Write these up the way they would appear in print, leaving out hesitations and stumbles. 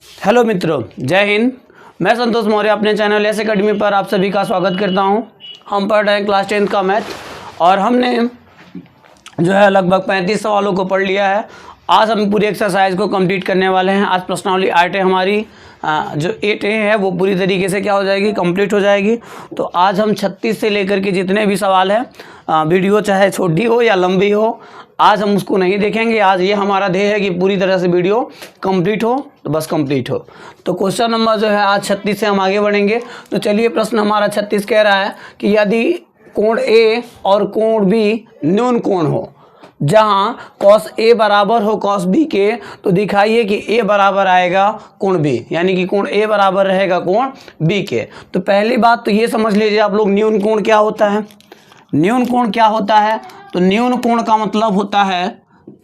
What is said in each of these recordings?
Hello मित्रों, जय हिंद। मैं संतोष मौर्य अपने चैनल एस एकेडमी पर आप सभी का स्वागत करता हूं। हम पढ़ रहे हैं क्लास 10 का मैथ और हमने जो है लगभग 35 सवालों को पढ़ लिया है। आज हम पूरी एक्सरसाइज को कंप्लीट करने वाले हैं। आज प्रश्नावली 8 है हमारी, जो 8 है वो पूरी तरीके से क्या हो जाएगी, कंप्लीट हो जाएगी। तो आज हम 36 से लेकर के जितने भी सवाल हैं, वीडियो चाहे छोटी हो या लंबी हो, आज हम उसको नहीं देखेंगे। आज ये हमारा ध्येय है कि पूरी तरह से वीडियो कंप्लीट हो, तो बस कंप्लीट हो। तो क्वेश्चन नंबर जो है आज 36 से हम आगे बढ़ेंगे। तो चलिए, प्रश्न हमारा 36 कह रहा है कि यदि कोण A और कोण B न्यून कोण हो, जहां cos A बराबर हो cos B के, तो दिखाइए कि A बराबर आएगा कोण B, यानी कि कोण A बराबर रहेगा कोण B के। तो पहली बात तो ये समझ लीजिए आप लोग, न्यून कोण क्या होता है। न्यून कोण क्या होता है? तो न्यून कोण का मतलब होता है,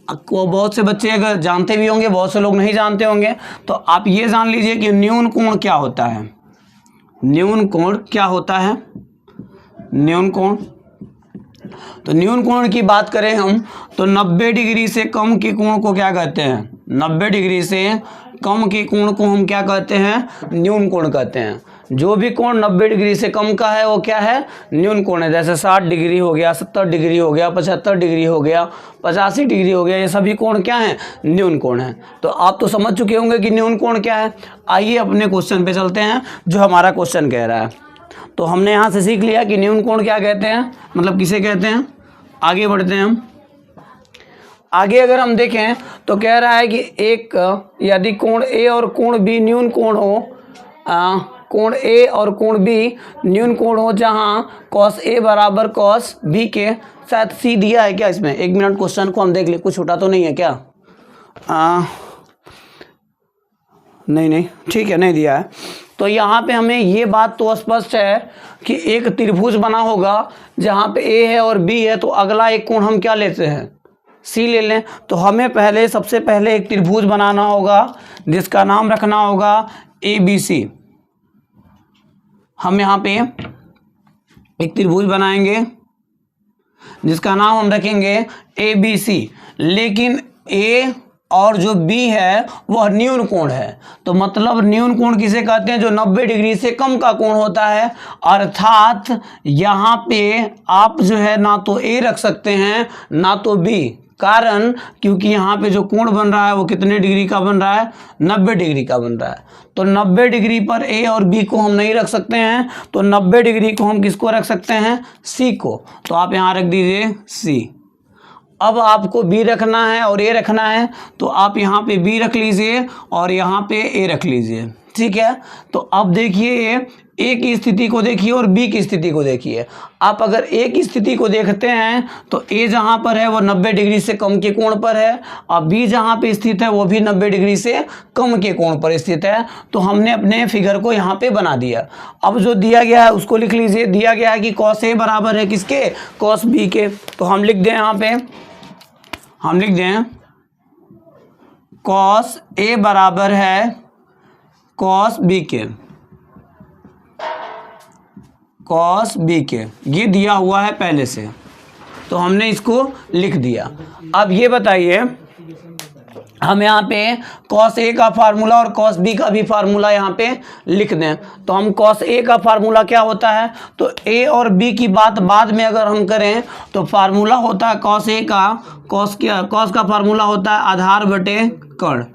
को बहुत से बच्चे अगर जानते भी होंगे, बहुत से लोग नहीं जानते होंगे, तो आप ये जान लीजिए कि न्यून कोण क्या होता है। न्यून कोण क्या होता है? न्यून कोण, तो न्यून कोण की बात करें हम, तो 90 डिग्री से कम के कोण को क्या कहते हैं? 90 डिग्री से कम के कोण को हम क्या कहते हैं? न्यून कोण कहते हैं। जो भी कोण 90 डिग्री से कम का है वो क्या है? न्यून कोण है। जैसे 60 डिग्री हो गया, 70 डिग्री हो गया, 75 डिग्री हो गया, 85 डिग्री हो गया, ये सभी कोण क्या है? न्यून कोण है। तो आप तो समझ चुके होंगे कि न्यून कोण क्या है। आइए अपने क्वेश्चन पे चलते हैं, जो हमारा क्वेश्चन कह रहा है। तो हमने यहाँ से सीख लिया कि न्यून कोण क्या कहते हैं, मतलब किसे कहते हैं। आगे बढ़ते हैं हम। आगे अगर हम देखें तो कह रहा है कि एक यदि कोण A और कोण B न्यून कोण हो, कोण A और कोण B न्यून कोण हो, जहां cos A बराबर cos B के। शायद C दिया है क्या इसमें? एक मिनट, क्वेश्चन को हम देख ले, कुछ छोटा तो नहीं है क्या? नहीं, ठीक है, नहीं दिया है। तो यहाँ पे हमें ये बात तो स्पष्ट है कि एक त्रिभुज बना होगा जहाँ पे A है और B है, तो अगला एक कोण हम क्या लेते हैं? C ले लें। तो हमें सबसे पहले एक त्रिभुज बनाना होगा जिसका नाम रखना होगा ABC। हम यहाँ पे एक त्रिभुज बनाएंगे जिसका नाम हम रखेंगे ABC, लेकिन A और जो B है वह न्यून कोण है। तो मतलब न्यून कोण किसे कहते हैं? जो 90 डिग्री से कम का कोण होता है। अर्थात यहाँ पे आप जो है ना तो A रख सकते हैं ना तो B, कारण क्योंकि यहाँ पे जो कोण बन रहा है वो कितने डिग्री का बन रहा है? 90 डिग्री का बन रहा है। तो 90 डिग्री पर A और B को हम नहीं रख सकते हैं, तो 90 डिग्री को हम किसको रख सकते हैं? C को। तो आप यहाँ रख दीजिए C। अब आपको B रखना है और A रखना है, तो आप यहाँ पे B रख लीजिए और यहाँ पे A रख लीजिए, ठीक है। तो अब देखिए, A की स्थिति को देखिए और B की स्थिति को देखिए। आप अगर A की स्थिति को देखते हैं तो A जहाँ पर है वो 90 डिग्री से कम के कोण पर है, और B जहाँ पे स्थित है वो भी 90 डिग्री से कम के कोण पर स्थित है। तो हमने अपने फिगर को यहाँ पे बना दिया। अब जो दिया गया है उसको लिख लीजिए। दिया गया है कि cos A बराबर है किसके? cos B के। तो हम लिख दें यहाँ पे, हम लिख दें cos A बराबर है cos B के, cos B के। ये दिया हुआ है पहले से, तो हमने इसको लिख दिया। अब ये बताइए, हम यहाँ पे cos A का फार्मूला और cos B का भी फार्मूला यहाँ पे लिख दें। तो हम cos A का फार्मूला क्या होता है? तो A और B की बात बाद में अगर हम करें तो फार्मूला होता है cos A का, cos का फार्मूला होता है आधार बटे कर्ण।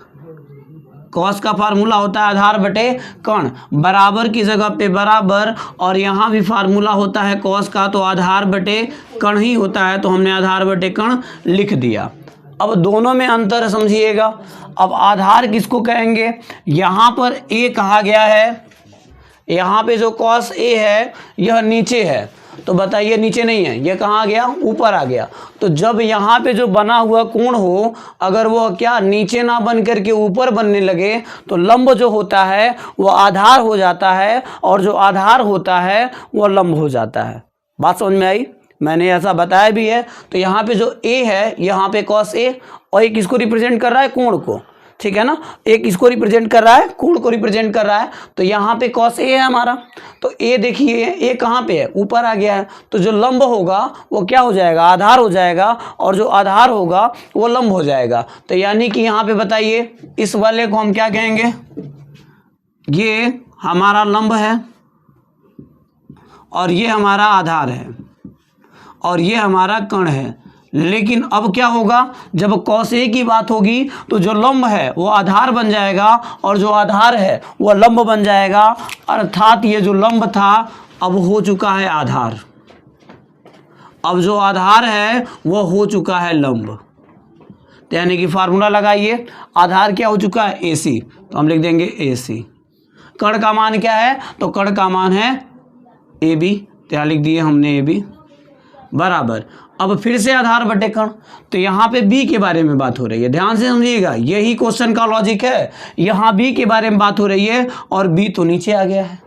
cos का फार्मूला होता है आधार बटे कर्ण, बराबर की जगह पे बराबर, और यहाँ भी फार्मूला होता है cos का, तो आधार बटे कर्ण ही होता है। तो हमने आधार बटे कर्ण लिख दिया। अब दोनों में अंतर समझिएगा। अब आधार किसको कहेंगे? यहाँ पर A कहा गया है, यहाँ पे जो cos A है यह नीचे है, तो बताइए नीचे नहीं है, ये कहाँ गया? ऊपर आ गया। तो जब यहाँ पे जो बना हुआ कोण हो, अगर वो क्या नीचे ना बन करके ऊपर बनने लगे, तो लंब जो होता है वो आधार हो जाता है, और जो आधार होता है वो लंब हो जाता है। बात समझ में आई? मैंने ऐसा बताया भी है। तो यहाँ पे जो A है, यहाँ पे cos A, और एक किसको रिप्रेजेंट कर रहा है? कोण को, ठीक है ना। एक इसको रिप्रेजेंट कर रहा है, कोण को रिप्रेजेंट कर रहा है। तो यहाँ पे cos A है हमारा, तो A देखिए A कहाँ पे है? ऊपर आ गया है। तो जो लंब होगा वो क्या हो जाएगा? आधार हो जाएगा, और जो आधार होगा वो लंब हो जाएगा। तो यानी कि यहाँ पे बताइए इस वाले को हम क्या कहेंगे? ये हमारा लंब है और ये हमारा आधार है और ये हमारा कण है। लेकिन अब क्या होगा, जब cos A की बात होगी तो जो लंब है वो आधार बन जाएगा और जो आधार है वो लंब बन जाएगा, अर्थात ये जो लंब था अब हो चुका है आधार, अब जो आधार है वो हो चुका है लंब। तो यानी कि फार्मूला लगाइए, आधार क्या हो चुका है AC, तो हम लिख देंगे AC। कण का मान क्या है, तो कण का मान है AB, तो यहाँ लिख दिए हमने AB बराबर। अब फिर से आधार बटे कण, तो यहाँ पे B के बारे में बात हो रही है, ध्यान से समझिएगा, यही क्वेश्चन का लॉजिक है। यहाँ B के बारे में बात हो रही है और B तो नीचे आ गया है,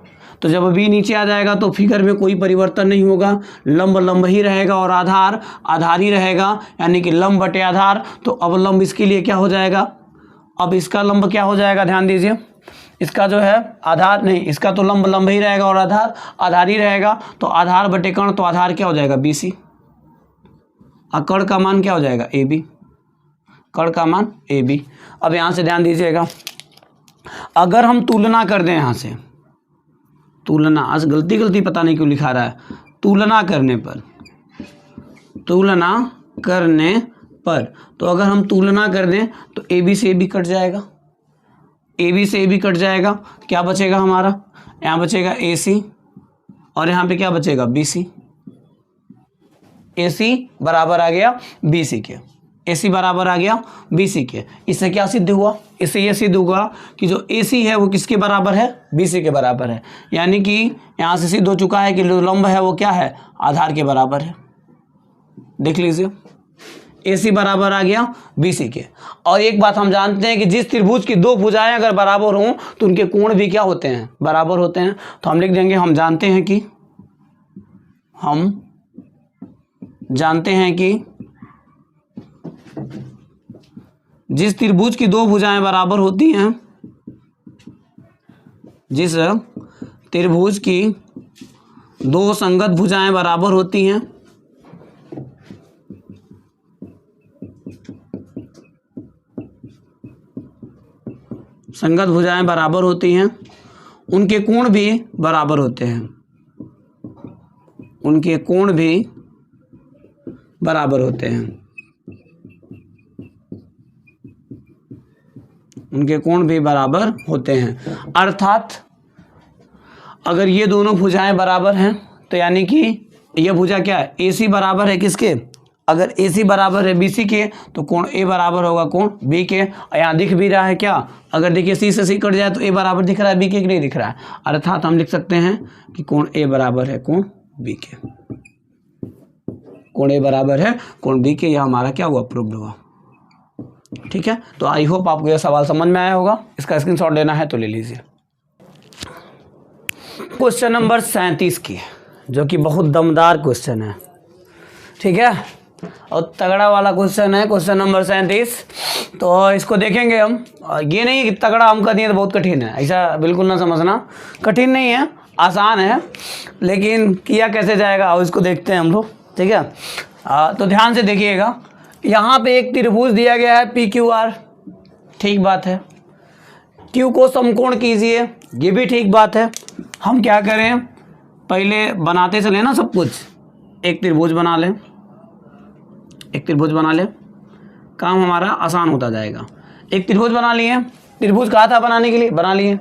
तो जब B नीचे आ जाएगा तो फिगर में कोई परिवर्तन नहीं होगा, लंब लंब ही रहेगा और आधार आधार ही रहेगा, यानी कि लंब बटे आधार। तो अब लंब इसके लिए क्या हो जाएगा, अब इसका लंब क्या हो जाएगा, ध्यान दीजिए, इसका जो है आधार नहीं, इसका तो लंब लंब ही रहेगा और आधार आधार ही रहेगा। तो आधार बटे कण, तो आधार क्या हो जाएगा BC और कण का मान क्या हो जाएगा AB, कण का मान AB। अब यहाँ से ध्यान दीजिएगा, अगर हम तुलना कर दें, यहाँ से तुलना, आज गलती पता नहीं क्यों लिखा रहा है, तुलना करने पर, तुलना करने पर, तो अगर हम तुलना कर दें तो AB से AB कट जाएगा, AB से AB कट जाएगा, क्या बचेगा हमारा, यहाँ बचेगा AC और यहाँ पे क्या बचेगा BC। AC बराबर आ गया BC के, AC बराबर आ गया BC के। इससे क्या सिद्ध हुआ, इससे ये सिद्ध हुआ कि जो AC है वो किसके बराबर है, BC के बराबर है। यानी कि यहाँ से सिद्ध हो चुका है कि जो लंब है वो क्या है, आधार के बराबर है। देख लीजिए, AC बराबर आ गया BC के। और एक बात हम जानते हैं कि जिस त्रिभुज की दो भुजाएं अगर बराबर हों तो उनके कोण भी क्या होते हैं, बराबर होते हैं। तो हम लिख देंगे, हम जानते हैं कि जिस त्रिभुज की दो भुजाएं बराबर होती हैं, जिस त्रिभुज की दो संगत भुजाएं बराबर होती हैं, संगत भुजाएं बराबर होती हैं, उनके कोण भी बराबर होते हैं, उनके कोण भी बराबर होते हैं, उनके कोण भी बराबर होते हैं। अर्थात अगर ये दोनों भुजाएं बराबर हैं तो यानी कि यह भुजा क्या है, AC बराबर है किसके, अगर AC बराबर है BC के तो कोण A बराबर होगा कोण B के। यहाँ दिख भी रहा है क्या, अगर देखिए C से C कट जाए तो A बराबर दिख रहा है B के, नहीं दिख रहा है। अर्थात हम लिख सकते हैं कि कोण A बराबर है कोण B के, कोण A बराबर है कोण B के। यह हमारा क्या हुआ, प्रूव्ड हुआ। ठीक है, तो आई होप आपको यह सवाल समझ में आया होगा। इसका स्क्रीनशॉट लेना है तो ले लीजिए। क्वेश्चन नंबर 37 की, जो कि बहुत दमदार क्वेश्चन है, ठीक है, और तगड़ा वाला क्वेश्चन है, क्वेश्चन नंबर 37। तो इसको देखेंगे हम। ये नहीं कि तगड़ा हम कहते हैं तो बहुत कठिन है, ऐसा बिल्कुल ना समझना, कठिन नहीं है, आसान है, लेकिन किया कैसे जाएगा और इसको देखते हैं हम लोग। ठीक है, तो ध्यान से देखिएगा, यहाँ पे एक त्रिभुज दिया गया है PQR, ठीक बात है। Q को समकोण कीजिए, ये भी ठीक बात है। हम क्या करें, पहले बनाते चले ना सब कुछ, एक त्रिभुज बना लें, एक त्रिभुज बना लें, काम हमारा आसान होता जाएगा। एक त्रिभुज बना लिए, त्रिभुज कहा था बनाने के लिए, बना लिए।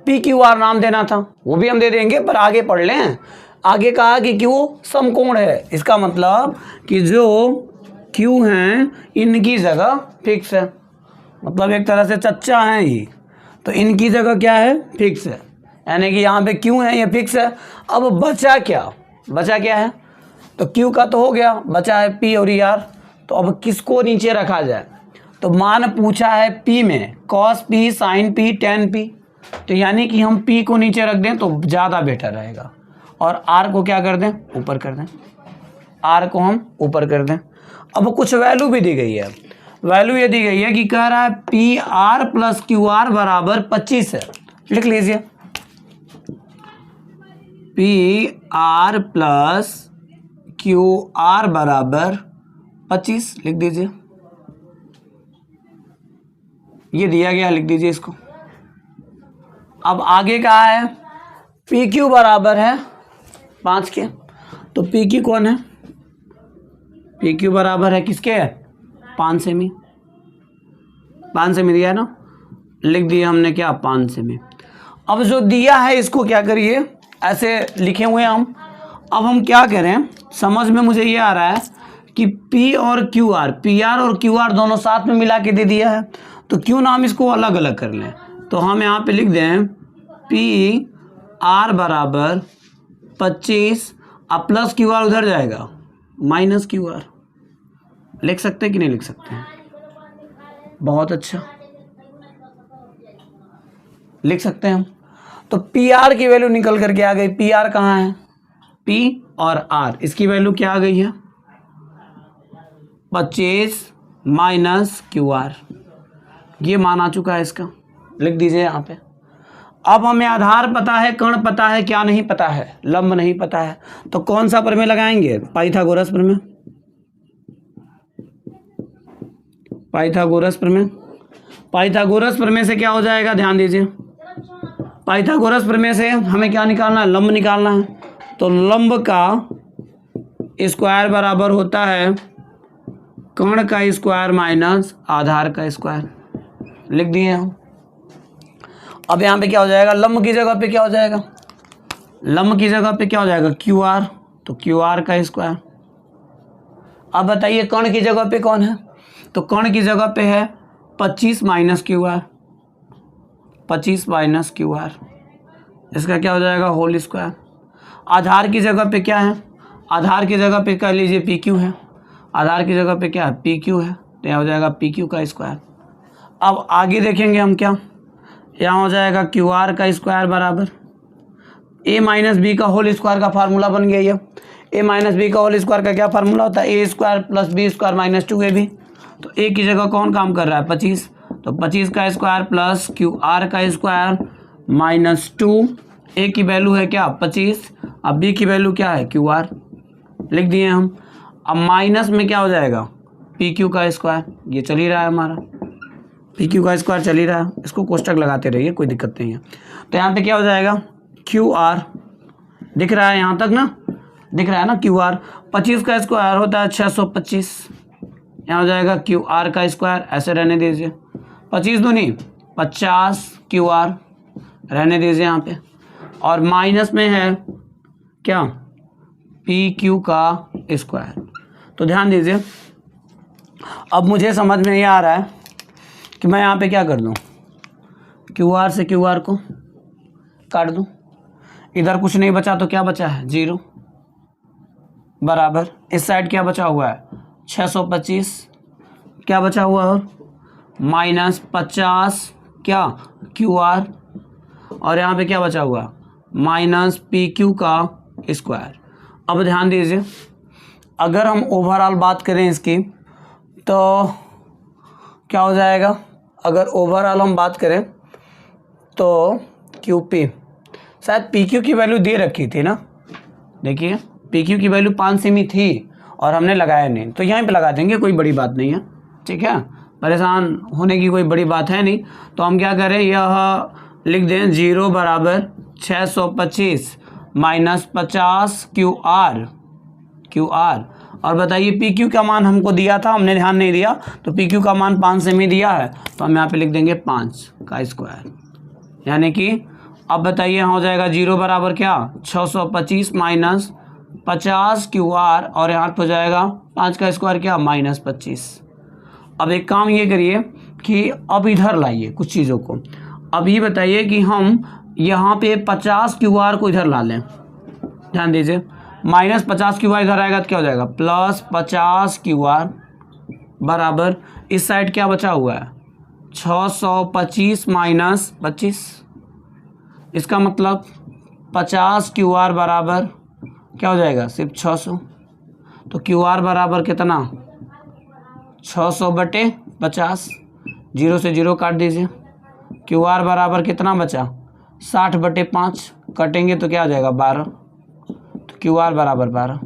PQR नाम देना था, वो भी हम दे देंगे, पर आगे पढ़ लें। आगे कहा कि Q समकोण है, इसका मतलब कि जो Q हैं इनकी जगह फिक्स है, मतलब एक तरह से चच्चा हैं ये, तो इनकी जगह क्या है, फिक्स है, यानी कि यहाँ पे Q है, ये फिक्स है। अब बचा क्या, बचा क्या है, तो Q का तो हो गया, बचा है P और R। तो अब किसको नीचे रखा जाए, तो मान पूछा है P में cos P sin P tan P, तो यानी कि हम P को नीचे रख दें तो ज़्यादा बेटर रहेगा, और R को क्या कर दें, ऊपर कर दें, R को हम ऊपर कर दें। अब कुछ वैल्यू भी दी गई है, वैल्यू ये दी गई है कि कह रहा है PR प्लस QR बराबर 25 है, लिख लीजिए, PR प्लस QR बराबर 25 लिख दीजिए, ये दिया गया, लिख दीजिए इसको। अब आगे का है पी क्यू बराबर है 5 के, तो पी क्यू कौन है? पी क्यू बराबर है किसके? 5 सेमी। 5 सेमी दिया है ना, लिख दिया हमने क्या? 5 सेमी। अब जो दिया है इसको क्या करिए, ऐसे लिखे हुए हम। अब हम क्या करें, समझ में मुझे ये आ रहा है कि P और QR, PR और QR दोनों साथ में मिला के दे दिया है, तो क्यों ना हम इसको अलग अलग कर लें। तो हम यहाँ पे लिख दें PR बराबर 25, अब प्लस QR उधर जाएगा माइनस QR। लिख सकते हैं कि नहीं लिख सकते हैं? बहुत अच्छा, लिख सकते हैं हम। तो PR की वैल्यू निकल करके आ गई। PR कहाँ है? P और R, इसकी वैल्यू क्या आ गई है? 25 माइनस QR, ये मान आ चुका है इसका, लिख दीजिए यहाँ पे। अब हमें आधार पता है, कर्ण पता है, क्या नहीं पता है? लंब नहीं पता है। तो कौन सा प्रमेय लगाएंगे? पाइथागोरस प्रमेय। पाइथागोरस प्रमेय। पाइथागोरस प्रमेय से क्या हो जाएगा, ध्यान दीजिए। पाइथागोरस प्रमेय से हमें क्या निकालना है? लंब निकालना है। तो लंब का स्क्वायर बराबर होता है कर्ण का स्क्वायर माइनस आधार का स्क्वायर, लिख दिए हम। अब यहाँ पे क्या हो जाएगा? लंब की जगह पे क्या हो जाएगा? लंब की जगह पे क्या हो जाएगा? QR, तो QR का स्क्वायर। अब बताइए कर्ण की जगह पे कौन है? तो कर्ण की जगह पे है 25 माइनस QR, 25 माइनस QR, इसका क्या हो जाएगा? Whole square. आधार की जगह पे क्या है? आधार की जगह पे कह लीजिए PQ है, आधार की जगह पे क्या है? PQ है, तो यहाँ हो जाएगा PQ का स्क्वायर। अब आगे देखेंगे हम क्या, यहाँ हो जाएगा QR का स्क्वायर बराबर A माइनस बी का होल स्क्वायर का फार्मूला बन गया ये। A माइनस बी का होल स्क्वायर का क्या फार्मूला होता है? A square plus B square minus 2AB। तो A की जगह कौन काम कर रहा है? 25, तो 25 का स्क्वायर प्लस QR का स्क्वायर माइनस 2। A की वैल्यू है क्या? 25, अब B की वैल्यू क्या है? QR, लिख दिए हम। अब माइनस में क्या हो जाएगा? PQ का स्क्वायर, ये चल ही रहा है हमारा, PQ का स्क्वायर चल ही रहा है, इसको कोष्टक लगाते रहिए, कोई दिक्कत नहीं है। तो यहाँ पे क्या हो जाएगा? QR, दिख रहा है यहाँ तक ना, दिख रहा है ना QR। 25 का स्क्वायर होता है 625, यहाँ हो जाएगा QR का स्क्वायर, ऐसे रहने दीजिए। 25 दूनी 50 QR, रहने दीजिए यहाँ पे। और माइनस में है क्या? PQ का स्क्वायर। तो ध्यान दीजिए, अब मुझे समझ में ये आ रहा है कि मैं यहाँ पे क्या कर दूँ, QR से QR को काट दूँ, इधर कुछ नहीं बचा तो क्या बचा है? 0 बराबर इस साइड क्या बचा हुआ है? 625, क्या बचा हुआ है? माइनस 50 क्या? QR, और यहाँ पे क्या बचा हुआ? माइनस PQ का स्क्वायर। अब ध्यान दीजिए, अगर हम ओवरऑल बात करें इसकी तो क्या हो जाएगा? अगर ओवरऑल हम बात करें तो QP, शायद PQ की वैल्यू दे रखी थी ना, देखिए PQ की वैल्यू 5 सेमी थी और हमने लगाया नहीं, तो यहीं पे लगा देंगे, कोई बड़ी बात नहीं है, ठीक है, परेशान होने की कोई बड़ी बात है नहीं। तो हम क्या करें, यह लिख दें 0 बराबर 625 माइनस 50 QR। और बताइए PQ का मान हमको दिया था, हमने ध्यान नहीं दिया, तो PQ का मान 5 सेमी दिया है, तो हम यहाँ पे लिख देंगे 5 का स्क्वायर, यानी कि अब बताइए यहाँ हो जाएगा 0 बराबर क्या? 625 माइनस 50 QR, और यहाँ पे हो जाएगा 5 का स्क्वायर क्या? माइनस 25। अब एक काम ये करिए कि अब इधर लाइए कुछ चीज़ों को। अब ये बताइए कि हम यहाँ पे 50 QR को इधर ला लें, ध्यान दीजिए, माइनस 50 QR इधर आएगा तो क्या हो जाएगा? प्लस 50 QR बराबर इस साइड क्या बचा हुआ है? 625 माइनस 25, इसका मतलब 50 QR बराबर क्या हो जाएगा? सिर्फ 600। तो QR बराबर कितना? 600 बटे 50, 0 से 0 काट दीजिए। QR बराबर कितना बचा? 60 बटे 5, कटेंगे तो क्या हो जाएगा? 12। तो QR बराबर 12,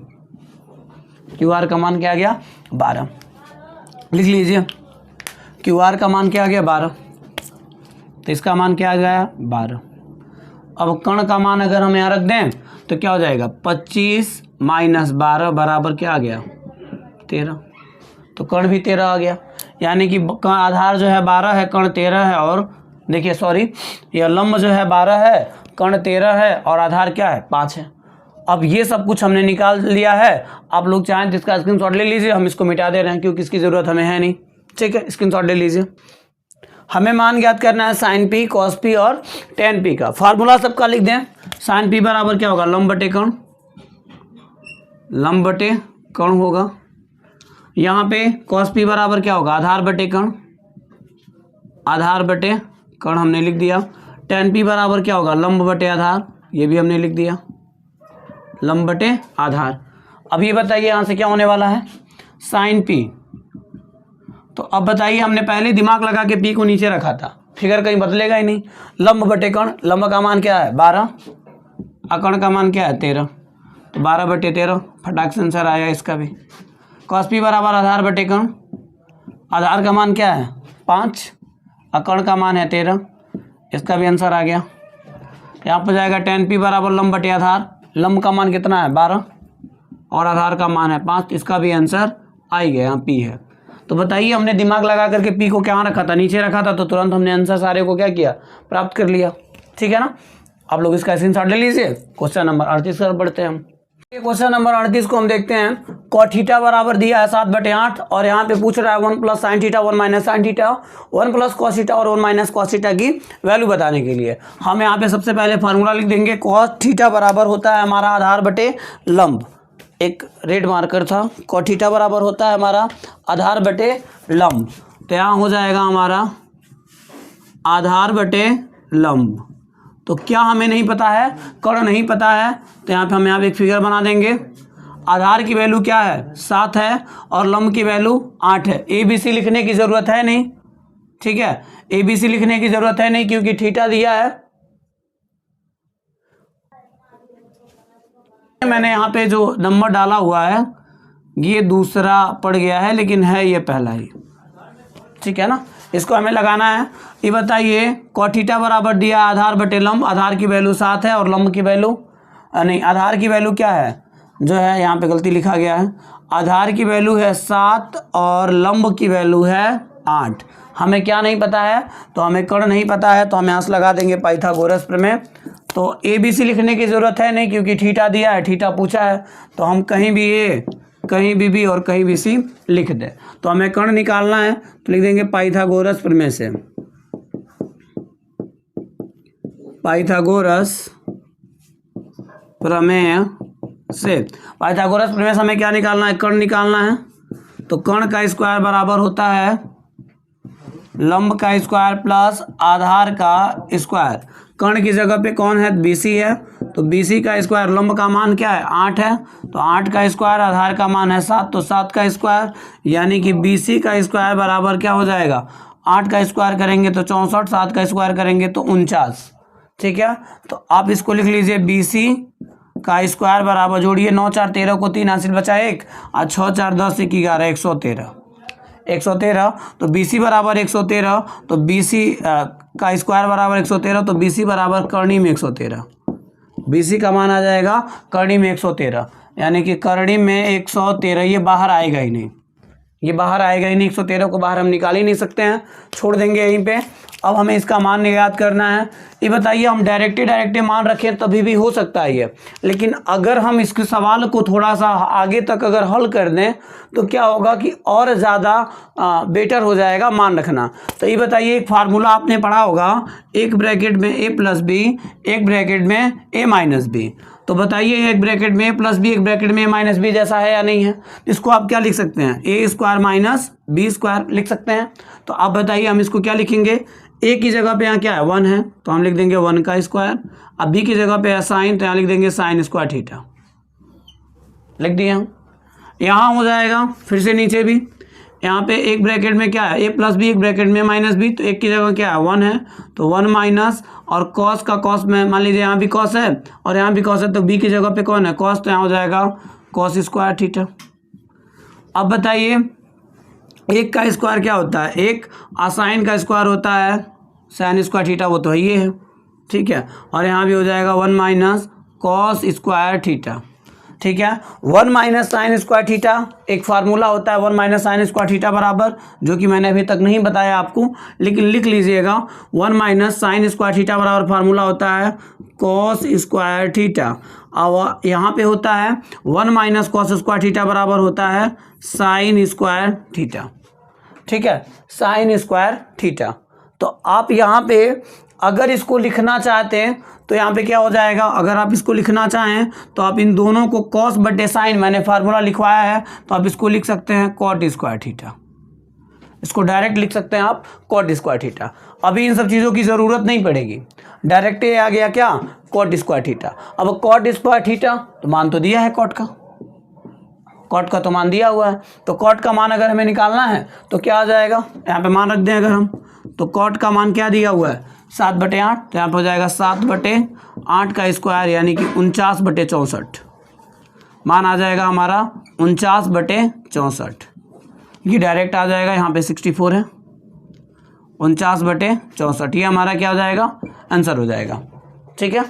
QR का मान क्या आ गया? 12, लिख लीजिए। QR का मान क्या आ गया? 12, तो इसका मान क्या आ गया? 12। अब कर्ण का मान अगर हम यहाँ रख दें तो क्या हो जाएगा, 25 माइनस 12 बराबर क्या आ गया, 13। तो कर्ण भी 13 आ गया, यानी कि आधार जो है 12 है, कर्ण 13 है, और देखिए सॉरी, यह लंब जो है 12 है, कर्ण 13 है, और आधार क्या है, 5 है। अब ये सब कुछ हमने निकाल लिया है। आप लोग चाहें तो इसका स्क्रीनशॉट ले लीजिए, हम इसको मिटा दे रहे हैं क्योंकि इसकी ज़रूरत हमें है नहीं। ठीक है, स्क्रीनशॉट ले लीजिए। हमें मान ज्ञात करना है साइन पी, कॉस पी और टेन पी का। फार्मूला सबका लिख दें। साइन पी बराबर क्या होगा, लंब बटे कर्ण, लंब बटे कर्ण होगा। यहाँ पे कॉस पी बराबर क्या होगा, आधार बटे कर्ण, आधार बटे कर्ण हमने लिख दिया। टेन पी बराबर क्या होगा, लंब बटे आधार, ये भी हमने लिख दिया, लंब बटे आधार। अब ये बताइए यहाँ से क्या होने वाला है, साइन पी। तो अब बताइए, हमने पहले दिमाग लगा के पी को नीचे रखा था, फिगर कहीं बदलेगा ही नहीं। लंब बटे कर्ण, लंब का मान क्या है 12, कर्ण का मान क्या है 13, तो 12 बटे 13 फटाक से आंसर आएगा इसका भी। कॉस पी बराबर आधार बटे कर्ण, आधार का मान क्या है 5, कर्ण का मान है 13, इसका भी आंसर आ गया। यहाँ पर जाएगा टेन पी बराबर लंब बटे आधार, लंब का मान कितना है 12 और आधार का मान है 5, इसका भी आंसर आ ही गया, यहाँ पी है। तो बताइए, हमने दिमाग लगा करके पी को क्या रखा था, नीचे रखा था, तो तुरंत हमने आंसर सारे को क्या किया, प्राप्त कर लिया। ठीक है ना, आप लोग इसका स्क्रीनशॉट ले लीजिए। क्वेश्चन नंबर 38 कर पढ़ते हैं हम। क्वेश्चन नंबर 38 को हम देखते हैं। कॉट थीटा बराबर दिया है 7/8 और यहाँ पे पूछ रहा है 1 plus sine theta 1 minus sine theta, 1 plus cos theta और 1 माइनस कॉस थीटा की वैल्यू बताने के लिए हम यहाँ पे सबसे पहले फार्मूला लिख देंगे। कॉस थीटा बराबर होता है हमारा आधार बटे लंब, एक रेड मार्कर था। कॉट थीटा बराबर होता है हमारा आधार बटे लंब, तो यहाँ हो जाएगा हमारा आधार बटे लंब। तो क्या हमें नहीं पता है, कर्ण नहीं पता है, तो यहाँ पे हम यहाँ पे एक फिगर बना देंगे। आधार की वैल्यू क्या है 7 है और लंब की वैल्यू 8 है। ए बी सी लिखने की ज़रूरत है नहीं, ठीक है, ए बी सी लिखने की ज़रूरत है नहीं क्योंकि थीटा दिया है। मैंने यहाँ पे जो नंबर डाला हुआ है ये दूसरा पड़ गया है, लेकिन है ये पहला ही, ठीक है ना, इसको हमें लगाना है। ये बताइए, कॉट थीटा बराबर दिया आधार बटे लंब, आधार की वैल्यू 7 है और लंब की वैल्यू नहीं, आधार की वैल्यू क्या है, जो है यहाँ पे गलती लिखा गया है, आधार की वैल्यू है 7 और लंब की वैल्यू है 8। हमें क्या नहीं पता है, तो हमें कर्ण नहीं पता है, तो हम यहाँ से लगा देंगे पाइथागोरस प्रमेय। तो ए बी सी लिखने की ज़रूरत है नहीं क्योंकि थीटा दिया है, थीटा पूछा है, तो हम कहीं भी ए, कहीं भी बी और कहीं भी सी लिख दें। तो हमें कर्ण निकालना है, तो लिख देंगे पाइथागोरस प्रमेय से, पाइथागोरस प्रमेय से। पाइथागोरस प्रमेय से हमें क्या निकालना है, कर्ण निकालना है। तो कर्ण का स्क्वायर बराबर होता है लंब का स्क्वायर प्लस आधार का स्क्वायर। कर्ण की जगह पे कौन है, BC है, तो BC का स्क्वायर, लंब का मान क्या है 8 है, तो 8 का स्क्वायर, आधार का मान है 7, तो 7 का स्क्वायर, यानी कि BC का स्क्वायर बराबर क्या हो जाएगा, 8 का स्क्वायर करेंगे तो 64, 7 का स्क्वायर करेंगे तो 49। ठीक है, तो आप इसको लिख लीजिए, BC का स्क्वायर बराबर, जोड़िए 9 4 13 को 3 हासिल बचा 1 और 6 4 10 1 11 113, तो BC बराबर 113, तो BC का स्क्वायर बराबर 113, तो BC बराबर करणी में 113, BC का मान आ जाएगा करणी में 113, यानी कि करणी में 113, ये बाहर आएगा ही नहीं, ये बाहर आएगा ही नहीं, 113 को बाहर हम निकाल ही नहीं सकते हैं, छोड़ देंगे यहीं पे। अब हमें इसका मान याद करना है। ये बताइए, हम डायरेक्टे मान रखें तभी भी हो सकता है ये, लेकिन अगर हम इसके सवाल को थोड़ा सा आगे तक अगर हल कर दें तो क्या होगा कि और ज़्यादा बेटर हो जाएगा मान रखना। तो ये बताइए, एक फार्मूला आपने पढ़ा होगा, एक ब्रैकेट में a प्लस बी, एक ब्रैकेट में a माइनस बी। तो बताइए, एक ब्रैकेट में a प्लस बी, एक ब्रैकेट में a माइनस बी जैसा है या नहीं है। इसको आप क्या लिख सकते हैं, a square minus b square लिख सकते हैं। तो आप बताइए, हम इसको क्या लिखेंगे, a की जगह पे यहाँ क्या है 1 है, तो हम लिख देंगे 1 का स्क्वायर। अब b की जगह पे है साइन, तो यहाँ लिख देंगे साइन स्क्वायर थीटा, लिख दिए हम। यहाँ हो जाएगा फिर से नीचे भी, यहाँ पे एक ब्रैकेट में क्या है a प्लस बी, एक ब्रैकेट में माइनस बी, तो एक की जगह क्या है 1 है, तो 1 माइनस, और कॉस का कॉस में मान लीजिए यहाँ भी कॉस है और यहाँ भी कॉस है, तो b की जगह पे कौन है कॉस, तो यहाँ हो जाएगा कॉस स्क्वायर थीटा। अब बताइए, एक का स्क्वायर क्या होता है, एक साइन का स्क्वायर होता है साइन स्क्वायर थीटा, वो तो ये है, ठीक है, और यहाँ भी हो जाएगा 1 माइनस कॉस स्क्वायर थीटा, ठीक है। 1 माइनस साइन स्क्वायर थीटा एक फार्मूला होता है 1 माइनस साइन स्क्वायर थीटा बराबर, जो कि मैंने अभी तक नहीं बताया आपको, लेकिन लिख लीजिएगा 1 माइनस साइन स्क्वायर थीटा बराबर फार्मूला होता है कॉस स्क्वायर थीटा। अब यहाँ पे होता है 1 माइनस कॉस स्क्वायर थीटा बराबर होता है साइन स्क्वायर थीटा, ठीक है, साइन स्क्वायर थीटा। तो आप यहाँ पे अगर इसको लिखना चाहते हैं तो यहाँ पे क्या हो जाएगा, अगर आप इसको लिखना चाहें तो आप इन दोनों को कॉस बटे साइन, मैंने फार्मूला लिखवाया है तो आप इसको लिख सकते हैं कॉट स्क्वायर थीटा, इसको डायरेक्ट लिख सकते हैं आप कॉट स्क्वायर थीटा। अभी इन सब चीज़ों की ज़रूरत नहीं पड़ेगी, डायरेक्ट ये आ गया क्या, कॉट स्क्वायर थीटा। अब कॉट स्क्वायर थीटा तो मान तो दिया है कॉट का तो मान दिया हुआ है, तो कॉट का मान अगर हमें निकालना है तो क्या आ जाएगा, यहाँ पे मान रख दें अगर हम, तो कॉट का मान क्या दिया हुआ है 7/8, तो यहाँ पे हो जाएगा 7/8 का स्क्वायर यानी कि 49/64, मान आ जाएगा हमारा 49/64, ये डायरेक्ट आ जाएगा, यहाँ पे 64 है, 49/64 ये हमारा क्या हो जाएगा, आंसर हो जाएगा, ठीक है।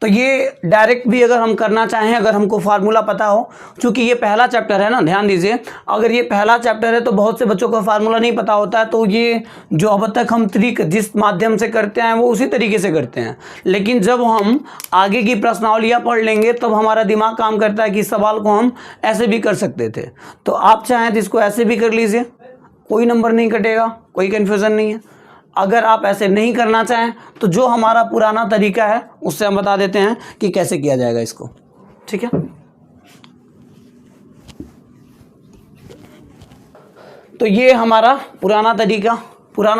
तो ये डायरेक्ट भी अगर हम करना चाहें, अगर हमको फार्मूला पता हो, क्योंकि ये पहला चैप्टर है ना, ध्यान दीजिए, अगर ये पहला चैप्टर है तो बहुत से बच्चों को फार्मूला नहीं पता होता है, तो ये जो अब तक हम जिस माध्यम से करते हैं वो उसी तरीके से करते हैं, लेकिन जब हम आगे की प्रश्नावलियाँ पढ़ लेंगे तब हमारा दिमाग काम करता है कि इस सवाल को हम ऐसे भी कर सकते थे। तो आप चाहें तो इसको ऐसे भी कर लीजिए, कोई नंबर नहीं कटेगा, कोई कन्फ्यूज़न नहीं है। अगर आप ऐसे नहीं करना चाहें तो जो हमारा पुराना तरीका है उससे हम बता देते हैं कि कैसे किया जाएगा इसको, ठीक है। तो ये हमारा पुराना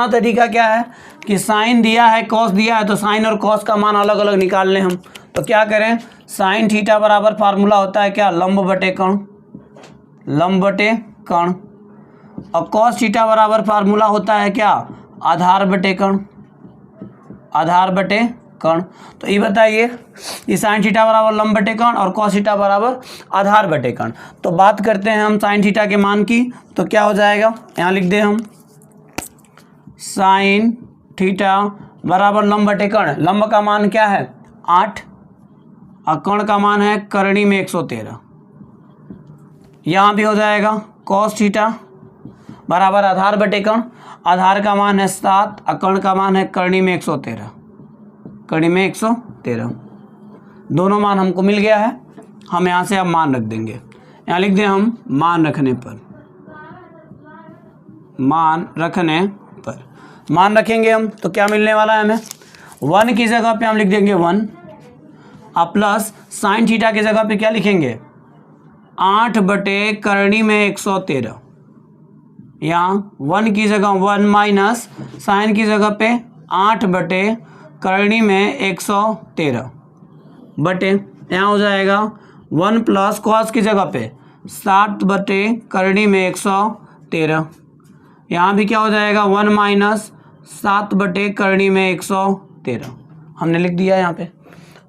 तरीका क्या है कि साइन दिया है कॉस दिया है, तो साइन और कॉस का मान अलग अलग निकाल लें हम। तो क्या करें, साइन थीटा बराबर फार्मूला होता है क्या, लंब बटे कण, और कॉस थीटा बराबर फार्मूला होता है क्या, आधार बटे कण। तो ये बताइए, ये साइन थीटा बराबर लंब बटे कण और कॉस थीटा बराबर आधार बटे कण। तो बात करते हैं हम साइन थीटा के मान की, तो क्या हो जाएगा, यहाँ लिख दे हम साइन थीटा बराबर लंब बटे कण। लंब का मान क्या है 8 और कण का मान है करणी में 113। यहाँ भी हो जाएगा कॉस थीटा बराबर आधार बटे कण, आधार का मान है 7 और कर्ण का मान है करणी में 113, दोनों मान हमको मिल गया है। हम यहाँ से अब मान रख देंगे, यहाँ लिख दें हम मान रखेंगे हम, तो क्या मिलने वाला है हमें, 1 की जगह पे हम लिख देंगे 1 और प्लस साइन थीटा की जगह पे क्या लिखेंगे 8/करणी में 113, यहाँ 1 की जगह 1 माइनस साइन की जगह पे 8/करणी में 113 बटे, यहाँ हो जाएगा 1 प्लस कॉस की जगह पे 7/करणी में 113, यहाँ भी क्या हो जाएगा 1 माइनस 7/करणी में 113 हमने लिख दिया यहाँ पे।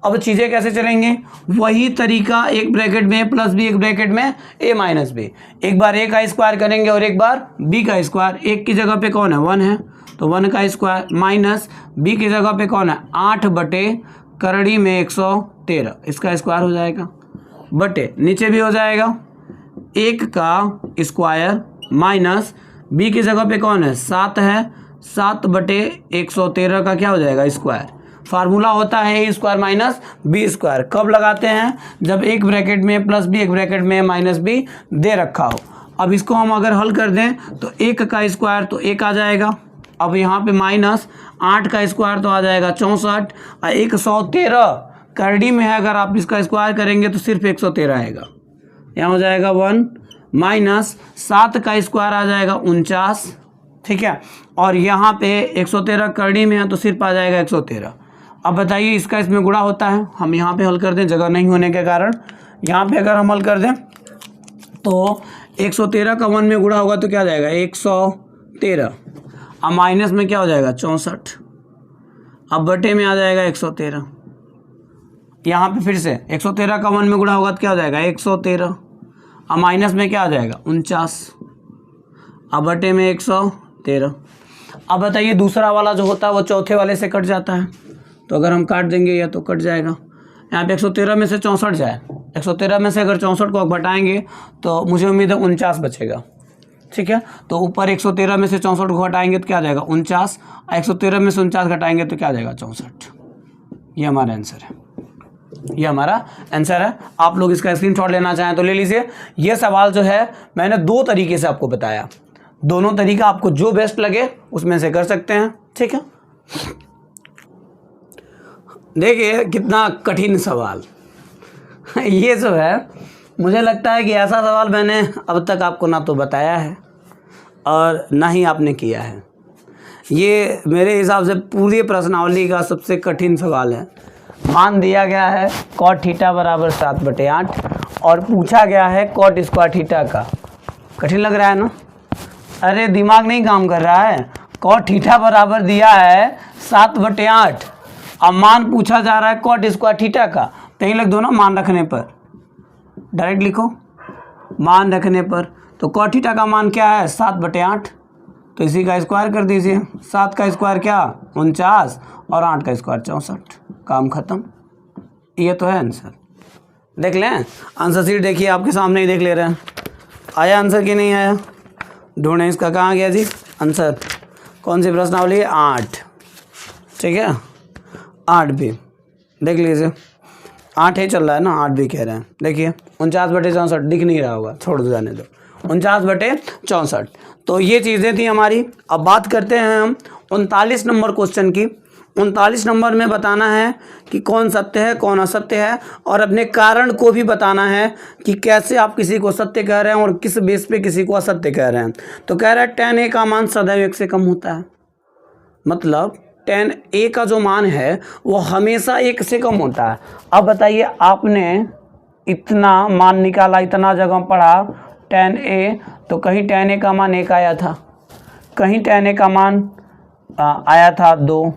अब चीज़ें कैसे चलेंगे, वही तरीका, एक ब्रैकेट में प्लस बी, एक ब्रैकेट में ए माइनस बी, एक बार ए का स्क्वायर करेंगे और एक बार बी का स्क्वायर। एक की जगह पे कौन है 1 है, तो 1 का स्क्वायर माइनस बी की जगह पे कौन है 8/करणी में 113, इसका स्क्वायर हो जाएगा, बटे नीचे भी हो जाएगा 1 का स्क्वायर माइनस बी की जगह पे कौन है 7 है, 7/113 का क्या हो जाएगा स्क्वायर। फार्मूला होता है ए स्क्वायर माइनस बी स्क्वायर, कब लगाते हैं, जब एक ब्रैकेट में प्लस बी एक ब्रैकेट में माइनस बी दे रखा हो। अब इसको हम अगर हल कर दें तो 1 का स्क्वायर तो 1 आ जाएगा, अब यहाँ पे माइनस 8 का स्क्वायर तो आ जाएगा 64 और 113 करणी में है, अगर आप इसका स्क्वायर करेंगे तो सिर्फ 113 आएगा, यहाँ हो जाएगा 1 माइनस 7 का स्क्वायर आ जाएगा 49, ठीक है, और यहाँ पे 113 करणी में है तो सिर्फ आ जाएगा 113। अब बताइए इसका इसमें गुणा होता है, हम यहाँ पे हल कर दें, जगह नहीं होने के कारण यहाँ पे अगर हम हल कर दें तो 113 का 1 में गुणा होगा तो क्या आ जाएगा 113, अब माइनस में क्या हो जाएगा 64, अब बटे में आ जाएगा 113, यहाँ पे फिर से 113 का 1 में गुणा होगा तो क्या हो जाएगा 113, अब माइनस में क्या आ जाएगा 49, अब बटे में 113। अब बताइए दूसरा वाला जो होता है वो चौथे वाले से कट जाता है, तो अगर हम काट देंगे या तो कट जाएगा। यहाँ पे 113 में से 64 जाए, 113 में से अगर 64 को घटाएंगे तो मुझे उम्मीद है 49 बचेगा। ठीक है, तो ऊपर 113 में से 64 को घटाएंगे तो क्या आ जाएगा 49, 113 में से 49 घटाएंगे तो क्या आ जाएगा 64। ये हमारा आंसर है, ये हमारा आंसर है। आप लोग इसका स्क्रीनशॉट लेना चाहें तो ले लीजिए। ये सवाल जो है मैंने 2 तरीके से आपको बताया, दोनों तरीका आपको जो बेस्ट लगे उसमें से कर सकते हैं। ठीक है, देखिए कितना कठिन सवाल ये जो है, मुझे लगता है कि ऐसा सवाल मैंने अब तक आपको ना तो बताया है और ना ही आपने किया है। ये मेरे हिसाब से पूरी प्रश्नावली का सबसे कठिन सवाल है। मान दिया गया है cot थीटा बराबर 7/8 और पूछा गया है cot स्क्वायर थीटा का। कठिन लग रहा है ना? अरे दिमाग नहीं काम कर रहा है। cot थीटा बराबर दिया है 7/8, अब मान पूछा जा रहा है cot स्क्वायर थीटा का, तो यहीं लिख दो ना मान रखने पर, डायरेक्ट लिखो मान रखने पर। तो cot थीटा का मान क्या है 7/8, तो इसी का स्क्वायर कर दीजिए। 7 का स्क्वायर क्या 49 और 8 का स्क्वायर 64, काम खत्म। ये तो है आंसर। देख लें आंसर शीट, देखिए आपके सामने ही देख ले रहे हैं। आया आंसर कि नहीं आया? ढूंढें इसका, कहाँ गया जी आंसर? कौन सी प्रश्नावली है? 8। ठीक है, 8 भी देख लीजिए, 8 ही चल रहा है ना, 8 भी कह रहे हैं। देखिए 49/64 दिख नहीं रहा होगा, छोड़ दो जाने दो, 49/64। तो ये चीज़ें थी हमारी। अब बात करते हैं हम 39 नंबर क्वेश्चन की। 39 नंबर में बताना है कि कौन सत्य है कौन असत्य है, और अपने कारण को भी बताना है कि कैसे आप किसी को सत्य कह रहे हैं और किस बेस पे किसी को असत्य कह रहे हैं। तो कह रहा है tan a का मान सदैव 1 से कम होता है, मतलब tan a का जो मान है वो हमेशा 1 से कम होता है। अब बताइए आपने इतना मान निकाला, इतना जगह पढ़ा tan a, तो कहीं tan a का मान 1 आया था, कहीं tan a का मान आया था 2,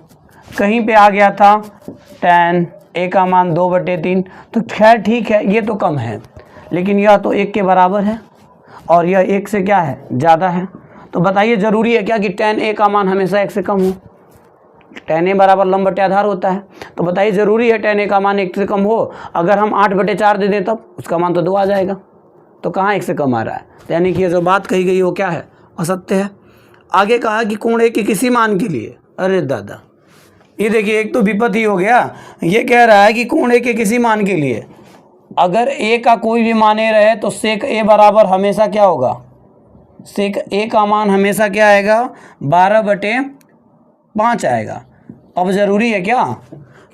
कहीं पे आ गया था tan a का मान 2/3। तो खैर ठीक है, ये तो कम है, लेकिन यह तो 1 के बराबर है और यह 1 से क्या है ज़्यादा है। तो बताइए ज़रूरी है क्या कि tan a का मान हमेशा 1 से कम हो? tan a बराबर लंब बटे आधार होता है, तो बताइए ज़रूरी है tan a का मान 1 से कम हो? अगर हम 8/4 दे दें तब उसका मान तो 2 आ जाएगा, तो कहाँ 1 से कम आ रहा है? यानी कि ये जो बात कही गई वो क्या है? असत्य है। आगे कहा कि कोण a के किसी मान के लिए, अरे दादा ये देखिए एक तो विपत्त ही हो गया। ये कह रहा है कि कोण a के किसी मान के लिए अगर a का कोई भी मान a रहे तो sec a बराबर हमेशा क्या होगा? sec a का मान हमेशा क्या आएगा? 12/5 आएगा। अब ज़रूरी है क्या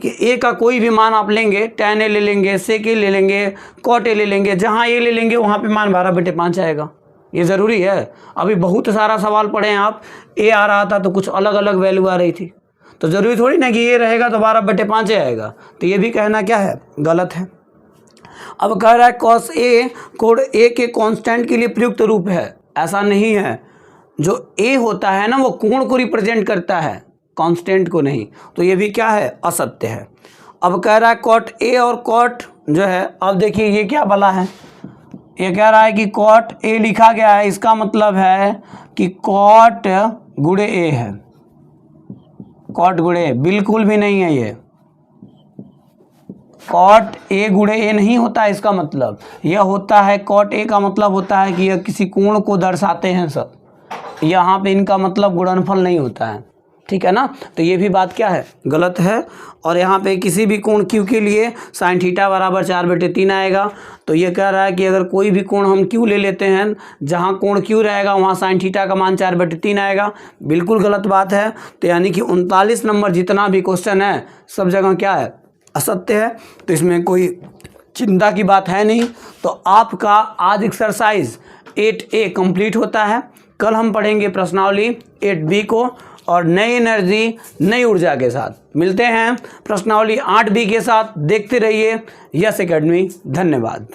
कि a का कोई भी मान आप लेंगे, tan a ले लेंगे, sec a ले लेंगे, cot a ले लेंगे, जहाँ a ले लेंगे वहाँ पे मान 12/5 आएगा? ये ज़रूरी है? अभी बहुत सारा सवाल पढ़े हैं आप, a आ रहा था तो कुछ अलग अलग वैल्यू आ रही थी, तो ज़रूरी थोड़ी ना कि ये रहेगा तो 12/5 आएगा। तो ये भी कहना क्या है? गलत है। अब कह रहा है cos a कोण a के कांस्टेंट के लिए प्रयुक्त रूप है। ऐसा नहीं है, जो a होता है ना वो कोण को रिप्रेजेंट करता है, कांस्टेंट को नहीं। तो ये भी क्या है? असत्य है। अब कह रहा है cot a और cot जो है, अब देखिए ये क्या बला है, ये कह रहा है कि cot a लिखा गया है, इसका मतलब है कि cot गुणे a है। cot गुणे a बिल्कुल भी नहीं है, ये cot a गुणे a नहीं होता है। इसका मतलब यह होता है cot a का मतलब होता है कि यह किसी कोण को दर्शाते हैं सब, यहाँ पे इनका मतलब गुणनफल नहीं होता है, ठीक है ना। तो ये भी बात क्या है? गलत है। और यहाँ पे किसी भी कोण Q के लिए sin थीटा बराबर 4/3 आएगा। तो ये कह रहा है कि अगर कोई भी कोण हम Q ले लेते हैं, जहाँ कोण Q रहेगा वहाँ sin थीटा का मान 4/3 आएगा। बिल्कुल गलत बात है। तो यानी कि 39 नंबर जितना भी क्वेश्चन है सब जगह क्या है? असत्य है। तो इसमें कोई चिंता की बात है नहीं। तो आपका आज एक्सरसाइज 8A कंप्लीट होता है। कल हम पढ़ेंगे प्रश्नावली 8B को, और नई एनर्जी नई ऊर्जा के साथ मिलते हैं प्रश्नावली 8B के साथ। देखते रहिए यस एकेडमी। धन्यवाद।